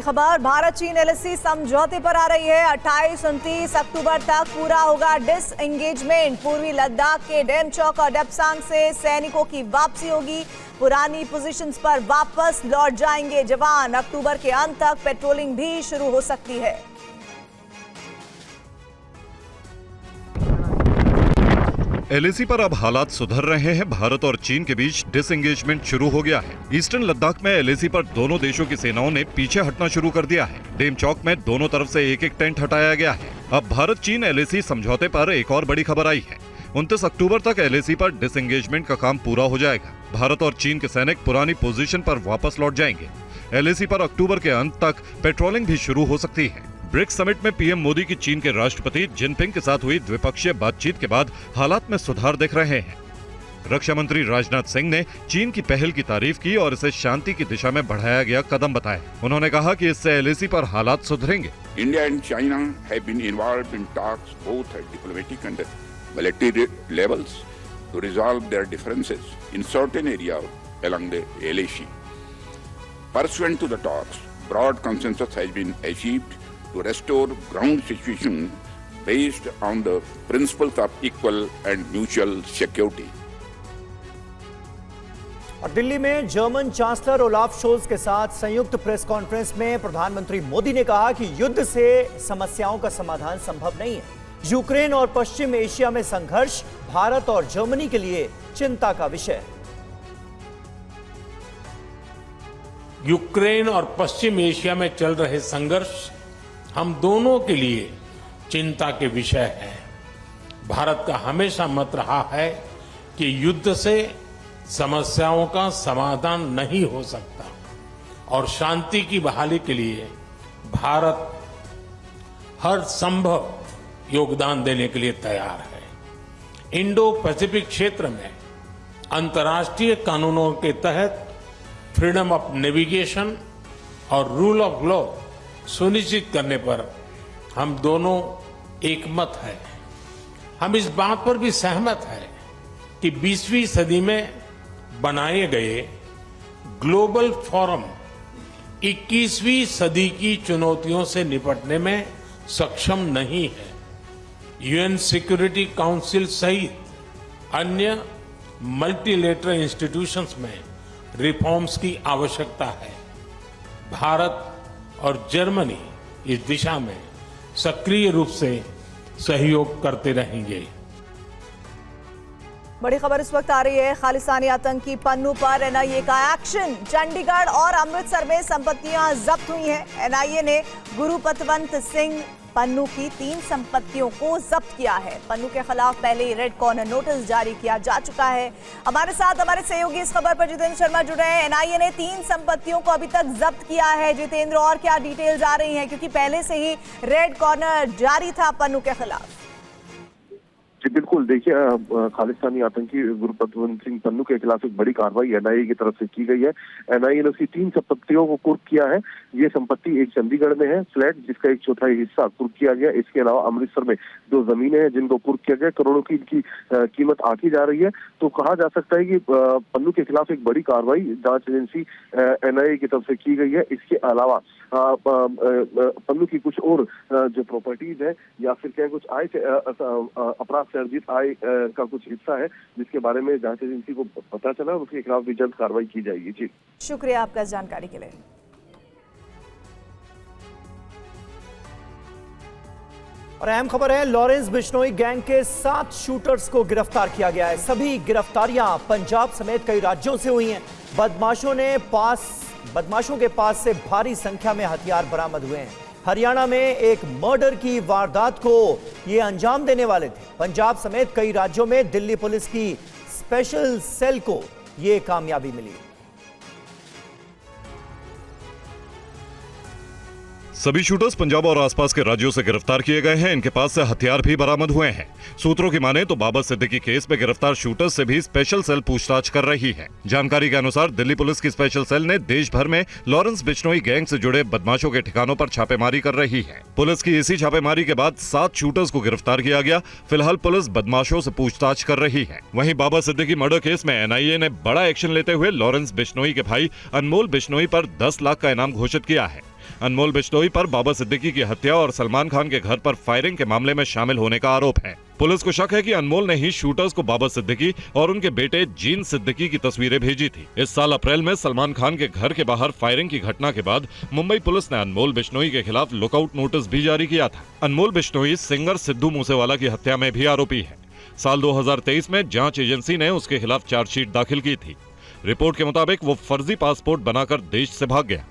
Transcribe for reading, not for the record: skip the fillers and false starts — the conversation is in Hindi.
खबर, भारत चीन एलएसी समझौते पर आ रही है। 28-29 अक्टूबर तक पूरा होगा डिसएंगेजमेंट। पूर्वी लद्दाख के डेमचौक और डेप्सांग से सैनिकों की वापसी होगी। पुरानी पोजीशंस पर वापस लौट जाएंगे जवान। अक्टूबर के अंत तक पेट्रोलिंग भी शुरू हो सकती है। एलएसी पर अब हालात सुधर रहे हैं। भारत और चीन के बीच डिसएंगेजमेंट शुरू हो गया है। ईस्टर्न लद्दाख में एलएसी पर दोनों देशों की सेनाओं ने पीछे हटना शुरू कर दिया है। डेमचौक में दोनों तरफ से एक एक टेंट हटाया गया है। अब भारत चीन एलएसी समझौते पर एक और बड़ी खबर आई है। 29 अक्टूबर तक एलएसी पर डिसएंगेजमेंट का काम पूरा हो जाएगा। भारत और चीन के सैनिक पुरानी पोजीशन पर वापस लौट जाएंगे। एलएसी पर अक्टूबर के अंत तक पेट्रोलिंग भी शुरू हो सकती है। ब्रिक्स समिट में पीएम मोदी की चीन के राष्ट्रपति जिनपिंग के साथ हुई द्विपक्षीय बातचीत के बाद हालात में सुधार दिख रहे हैं। रक्षा मंत्री राजनाथ सिंह ने चीन की पहल की तारीफ की और इसे शांति की दिशा में बढ़ाया गया कदम बताया। उन्होंने कहा कि इससे एलएसी पर हालात सुधरेंगे। India and China have been involved in talks both at diplomatic and military levels to resolve their differences in certain area along the LAC. Pursuant to the talks, broad consensus has been achieved to restore ground situation based on the principles of equal and mutual security. और दिल्ली में जर्मन चांसलर ओलाफ शोल्ज के साथ संयुक्त प्रेस कॉन्फ्रेंस में प्रधानमंत्री मोदी ने कहा कि युद्ध से समस्याओं का समाधान संभव नहीं है। यूक्रेन और पश्चिम एशिया में संघर्ष भारत और जर्मनी के लिए चिंता का विषय है। यूक्रेन और पश्चिम एशिया में चल रहे संघर्ष हम दोनों के लिए चिंता के विषय है। भारत का हमेशा मत रहा है कि युद्ध से समस्याओं का समाधान नहीं हो सकता और शांति की बहाली के लिए भारत हर संभव योगदान देने के लिए तैयार है। इंडो पैसिफिक क्षेत्र में अंतर्राष्ट्रीय कानूनों के तहत फ्रीडम ऑफ नेविगेशन और रूल ऑफ लॉ सुनिश्चित करने पर हम दोनों एकमत हैं। हम इस बात पर भी सहमत हैं कि 20वीं सदी में बनाए गए ग्लोबल फोरम 21वीं सदी की चुनौतियों से निपटने में सक्षम नहीं है। यूएन सिक्योरिटी काउंसिल सहित अन्य मल्टीलेटरल इंस्टीट्यूशंस में रिफॉर्म्स की आवश्यकता है। भारत और जर्मनी इस दिशा में सक्रिय रूप से सहयोग करते रहेंगे। बड़ी खबर इस वक्त आ रही है। खालिस्तानी आतंकी पन्नू पर एनआईए का एक्शन। चंडीगढ़ और अमृतसर में संपत्तियां जब्त हुई हैं। एनआईए ने गुरु पतवंत सिंह पन्नू की 3 संपत्तियों को जब्त किया है। पन्नू के खिलाफ पहले ही रेड कॉर्नर नोटिस जारी किया जा चुका है। हमारे साथ हमारे सहयोगी इस खबर पर जितेंद्र शर्मा जुड़े हैं। एनआईए ने 3 संपत्तियों को अभी तक जब्त किया है। जितेंद्र, और क्या डिटेल्स आ रही हैं, क्योंकि पहले से ही रेड कॉर्नर जारी था पन्नू के खिलाफ? जी बिल्कुल, देखिए खालिस्तानी आतंकी गुरु पतवंत सिंह पन्नू के खिलाफ एक बड़ी कार्रवाई एनआईए की तरफ से की गई है। एनआईए ने उसकी 3 संपत्तियों को कुर्क किया है। ये संपत्ति एक चंडीगढ़ में है फ्लैट, जिसका 1/4 हिस्सा कुर्क किया गया। इसके अलावा अमृतसर में 2 जमीनें हैं जिनको कुर्क किया गया। करोड़ों की इनकी कीमत आंकी जा रही है। तो कहा जा सकता है कि पन्नू के खिलाफ एक बड़ी कार्रवाई जांच एजेंसी एनआईए की तरफ से की गई है। इसके अलावा पन्नू की कुछ और जो प्रॉपर्टीज है या फिर क्या कुछ आय से अपराध से अर्जित आय का कुछ हिस्सा है, जिसके बारे में जांच एजेंसी को पता चला और उसके खिलाफ भी जल्द कार्रवाई की जाएगी। जी शुक्रिया आपका इस जानकारी के लिए। और अहम खबर है, लॉरेंस बिश्नोई गैंग के 7 शूटर्स को गिरफ्तार किया गया है। सभी गिरफ्तारियां पंजाब समेत कई राज्यों से हुई हैं। बदमाशों के पास से भारी संख्या में हथियार बरामद हुए हैं। हरियाणा में एक मर्डर की वारदात को ये अंजाम देने वाले थे। पंजाब समेत कई राज्यों में दिल्ली पुलिस की स्पेशल सेल को ये कामयाबी मिली। सभी शूटर्स पंजाब और आसपास के राज्यों से गिरफ्तार किए गए हैं। इनके पास से हथियार भी बरामद हुए हैं। सूत्रों की माने तो बाबर सिद्दीकी केस में गिरफ्तार शूटर्स से भी स्पेशल सेल पूछताछ कर रही है। जानकारी के अनुसार दिल्ली पुलिस की स्पेशल सेल ने देश भर में लॉरेंस बिश्नोई गैंग से जुड़े बदमाशों के ठिकानों पर छापेमारी कर रही है। पुलिस की इसी छापेमारी के बाद 7 शूटर्स को गिरफ्तार किया गया। फिलहाल पुलिस बदमाशों से पूछताछ कर रही है। वहीं बाबर सिद्दीकी मर्डर केस में एनआईए ने बड़ा एक्शन लेते हुए लॉरेंस बिश्नोई के भाई अनमोल बिश्नोई पर 10 लाख का इनाम घोषित किया है। अनमोल बिश्नोई पर बाबा सिद्दीकी की हत्या और सलमान खान के घर पर फायरिंग के मामले में शामिल होने का आरोप है। पुलिस को शक है कि अनमोल ने ही शूटर्स को बाबा सिद्दीकी और उनके बेटे जीन सिद्दीकी की तस्वीरें भेजी थी। इस साल अप्रैल में सलमान खान के घर के बाहर फायरिंग की घटना के बाद मुंबई पुलिस ने अनमोल बिश्नोई के खिलाफ लुकआउट नोटिस भी जारी किया था। अनमोल बिश्नोई सिंगर सिद्धू मूसेवाला की हत्या में भी आरोपी है। साल 2023 में जांच एजेंसी ने उसके खिलाफ चार्जशीट दाखिल की थी। रिपोर्ट के मुताबिक वो फर्जी पासपोर्ट बनाकर देश से भाग गया।